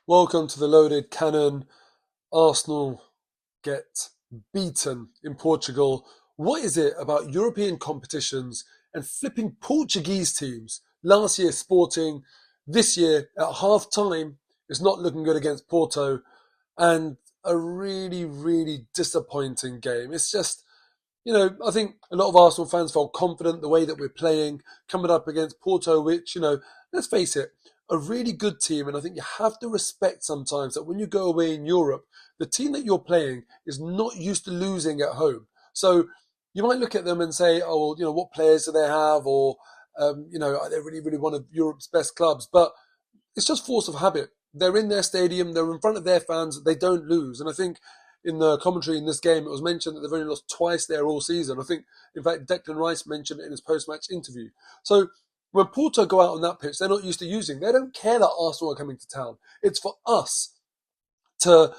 Welcome to the Loaded Cannon. Arsenal get beaten in Portugal. What is it about European competitions and flipping Portuguese teams? Last year, Sporting. This year, at half time, it's not looking good against Porto. And a really, really disappointing game. It's just, I think a lot of Arsenal fans felt confident the way that we're playing, coming up against Porto, which, let's face it, a really good team. And I think you have to respect sometimes that when you go away in Europe, the team that you're playing is not used to losing at home. So you might look at them and say, oh, well, what players do they have? Or, are they really, really one of Europe's best clubs? But it's just force of habit. They're in their stadium, they're in front of their fans, they don't lose. And I think in the commentary in this game, it was mentioned that they've only lost twice there all season. I think, in fact, Declan Rice mentioned it in his post-match interview. So when Porto go out on that pitch, they're not used to using. They don't care that Arsenal are coming to town. It's for us to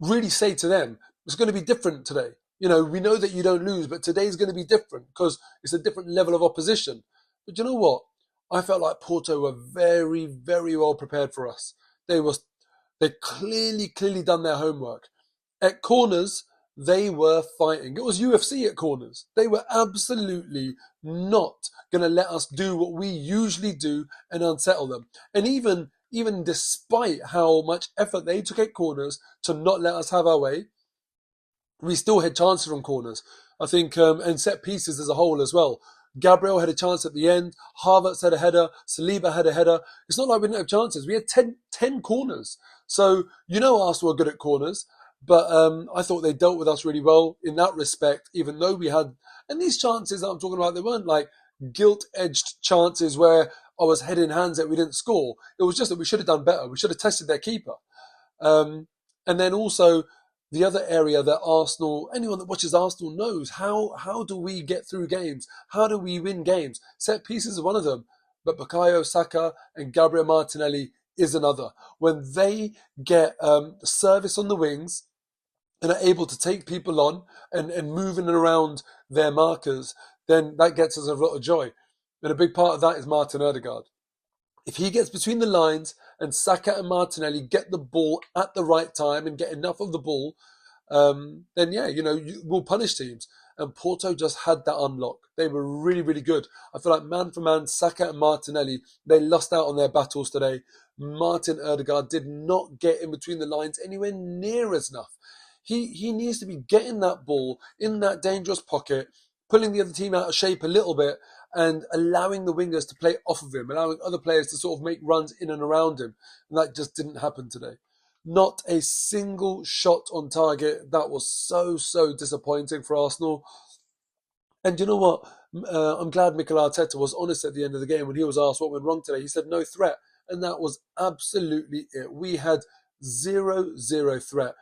really say to them, it's going to be different today. We know that you don't lose, but today's going to be different because it's a different level of opposition. But you know what? I felt like Porto were very, very well prepared for us. They clearly done their homework. At corners, they were fighting. It was UFC at corners. They were absolutely not going to let us do what we usually do and unsettle them. And even despite how much effort they took at corners to not let us have our way, we still had chances from corners. I think, and set pieces as a whole as well. Gabriel had a chance at the end. Havertz had a header. Saliba had a header. It's not like we didn't have chances. We had 10 corners. So, Arsenal are good at corners. But I thought they dealt with us really well in that respect, even though we had... And these chances that I'm talking about, they weren't like gilt-edged chances where I was head in hands that we didn't score. It was just that we should have done better. We should have tested their keeper. And then also... the other area that anyone that watches Arsenal knows, how do we get through games? How do we win games? Set pieces are one of them, but Bukayo Saka and Gabriel Martinelli is another. When they get service on the wings and are able to take people on and moving around their markers, then that gets us a lot of joy. And a big part of that is Martin Odegaard. If he gets between the lines and Saka and Martinelli get the ball at the right time and get enough of the ball, then yeah, we'll punish teams. And Porto just had that unlock. They were really, really good. I feel like man for man, Saka and Martinelli, they lost out on their battles today. Martin Odegaard did not get in between the lines anywhere near as enough. He needs to be getting that ball in that dangerous pocket, pulling the other team out of shape a little bit, and allowing the wingers to play off of him, allowing other players to sort of make runs in and around him. And that just didn't happen today. Not a single shot on target. That was so disappointing for Arsenal. And you know what? I'm glad Mikel Arteta was honest at the end of the game when he was asked what went wrong today. He said no threat. And that was absolutely it. We had zero threat.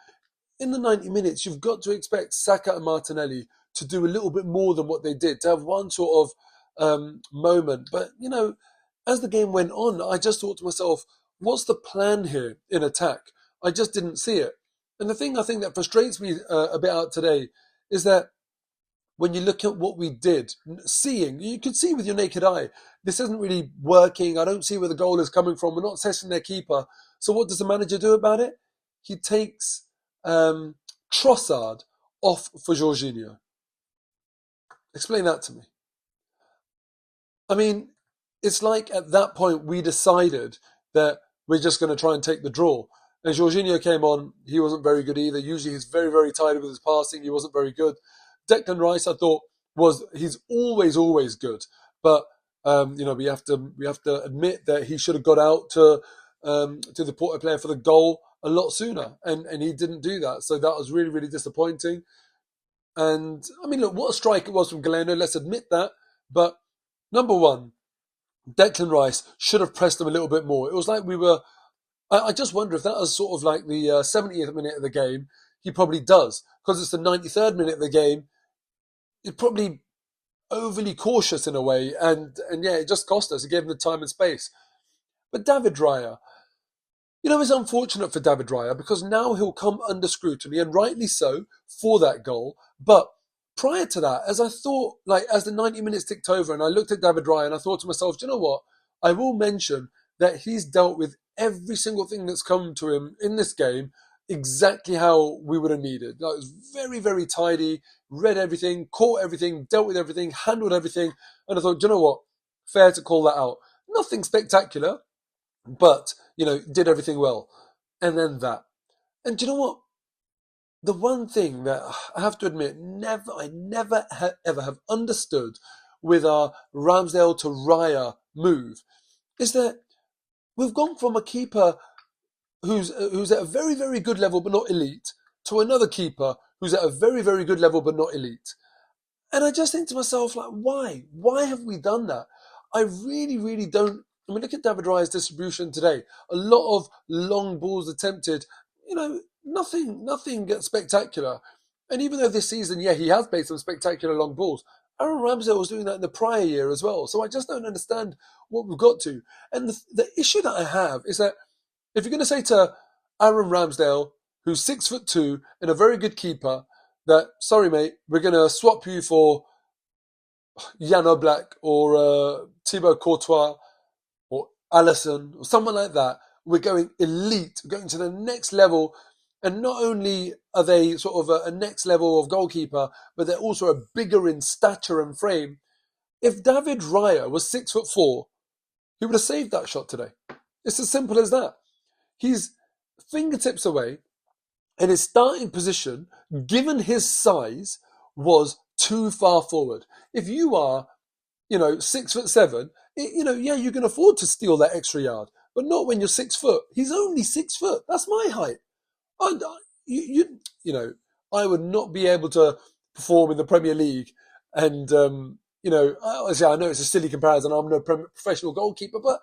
In the 90 minutes, you've got to expect Saka and Martinelli to do a little bit more than what they did, to have one sort of moment. But, as the game went on, I just thought to myself, what's the plan here in attack? I just didn't see it. And the thing I think that frustrates me a bit out today is that when you look at what we did, you could see with your naked eye, this isn't really working. I don't see where the goal is coming from. We're not testing their keeper. So what does the manager do about it? He takes Trossard off for Jorginho. Explain that to me. I mean, it's like at that point we decided that we're just going to try and take the draw. And Jorginho came on. He wasn't very good either. Usually he's very, very tidy with his passing. He wasn't very good. Declan Rice, I thought, he's always good. But, we have to admit that he should have got out to the Porto player for the goal a lot sooner. And he didn't do that. So that was really, really disappointing. And, I mean, look, what a strike it was from Galeno. Let's admit that. But, number one, Declan Rice should have pressed him a little bit more. It was like we were... I just wonder if that was sort of like the 70th minute of the game. He probably does. Because it's the 93rd minute of the game. He's probably overly cautious in a way. And yeah, it just cost us. It gave him the time and space. But David Raya... it's unfortunate for David Raya because now he'll come under scrutiny, and rightly so, for that goal. But prior to that, as the 90 minutes ticked over and I looked at David Raya and I thought to myself, do you know what? I will mention that he's dealt with every single thing that's come to him in this game exactly how we would have needed. Like, it was very, very tidy, read everything, caught everything, dealt with everything, handled everything. And I thought, do you know what? Fair to call that out. Nothing spectacular, but, did everything well. And then that. And do you know what? The one thing that I have to admit, I never ever have understood with our Ramsdale to Raya move is that we've gone from a keeper who's at a very, very good level but not elite to another keeper who's at a very, very good level but not elite. And I just think to myself, like, why? Why have we done that? I really, really don't. I mean, look at David Raya's distribution today. A lot of long balls attempted. Nothing spectacular. And even though this season, yeah, he has played some spectacular long balls, Aaron Ramsdale was doing that in the prior year as well. So I just don't understand what we've got to. And the issue that I have is that if you're going to say to Aaron Ramsdale, who's 6'2" and a very good keeper, that, sorry, mate, we're going to swap you for Jan Oblak or Thibaut Courtois or Alisson or someone like that. We're going elite, going to the next level. And not only are they sort of a next level of goalkeeper, but they're also a bigger in stature and frame. If David Raya was 6'4", he would have saved that shot today. It's as simple as that. He's fingertips away, and his starting position, given his size, was too far forward. If you are, 6'7", yeah, you can afford to steal that extra yard, but not when you're 6 foot. He's only 6 foot. That's my height. I would not be able to perform in the Premier League. And, obviously I know it's a silly comparison. I'm no professional goalkeeper, but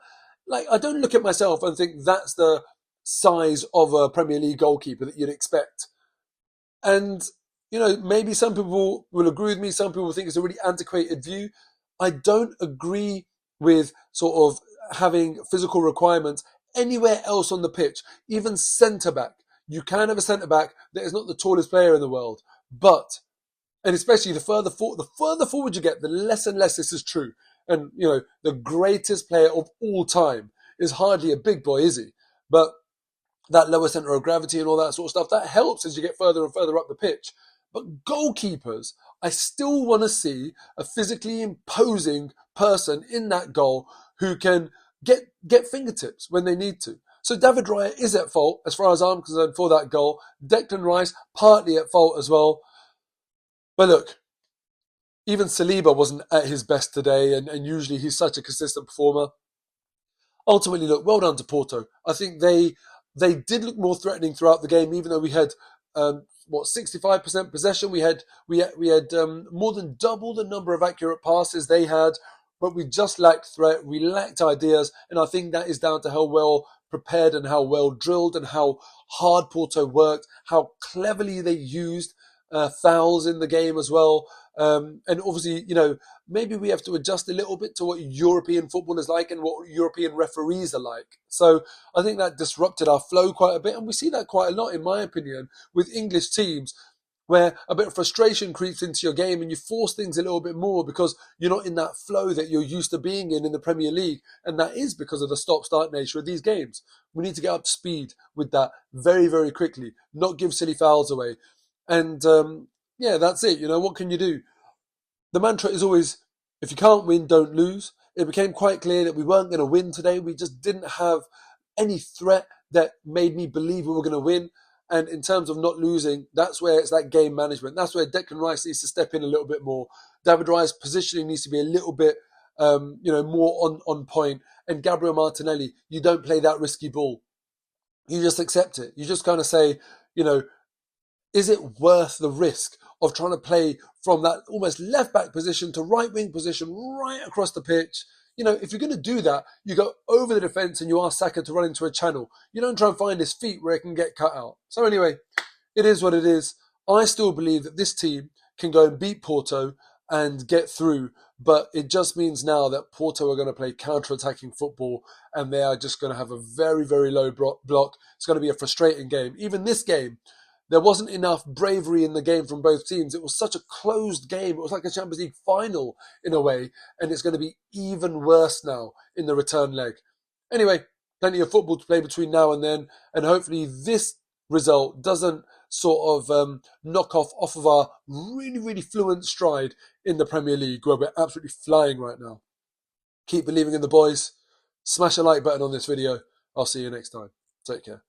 I don't look at myself and think that's the size of a Premier League goalkeeper that you'd expect. And, maybe some people will agree with me. Some people think it's a really antiquated view. I don't agree with sort of having physical requirements anywhere else on the pitch, even centre-back. You can have a centre-back that is not the tallest player in the world, and especially the further forward you get, the less and less this is true. And, the greatest player of all time is hardly a big boy, is he? But that lower centre of gravity and all that sort of stuff, that helps as you get further and further up the pitch. But goalkeepers, I still want to see a physically imposing person in that goal who can get fingertips when they need to. So David Raya is at fault, as far as I'm concerned, for that goal. Declan Rice, partly at fault as well. But look, even Saliba wasn't at his best today, and usually he's such a consistent performer. Ultimately, look, well done to Porto. I think they did look more threatening throughout the game, even though we had 65% possession. We had more than double the number of accurate passes they had, but we just lacked threat. We lacked ideas, and I think that is down to how well prepared and how well drilled and how hard Porto worked, how cleverly they used fouls in the game as well. And obviously, maybe we have to adjust a little bit to what European football is like and what European referees are like. So I think that disrupted our flow quite a bit. And we see that quite a lot, in my opinion, with English teams, where a bit of frustration creeps into your game and you force things a little bit more because you're not in that flow that you're used to being in the Premier League. And that is because of the stop-start nature of these games. We need to get up to speed with that very, very quickly, not give silly fouls away. And that's it. What can you do? The mantra is always, if you can't win, don't lose. It became quite clear that we weren't going to win today. We just didn't have any threat that made me believe we were going to win. And in terms of not losing, that's where it's that game management. That's where Declan Rice needs to step in a little bit more. David Raya's positioning needs to be a little bit, more on point. And Gabriel Martinelli, you don't play that risky ball. You just accept it. You just kind of say, is it worth the risk of trying to play from that almost left-back position to right-wing position right across the pitch? If you're going to do that, you go over the defence and you ask Saka to run into a channel. You don't try and find his feet where it can get cut out. So anyway, it is what it is. I still believe that this team can go and beat Porto and get through, but it just means now that Porto are going to play counter-attacking football and they are just going to have a very, very low block. It's going to be a frustrating game. Even this game, there wasn't enough bravery in the game from both teams. It was such a closed game. It was like a Champions League final in a way. And it's going to be even worse now in the return leg. Anyway, plenty of football to play between now and then, and hopefully this result doesn't sort of knock off of our really, really fluent stride in the Premier League, where we're absolutely flying right now. Keep believing in the boys. Smash a like button on this video. I'll see you next time. Take care.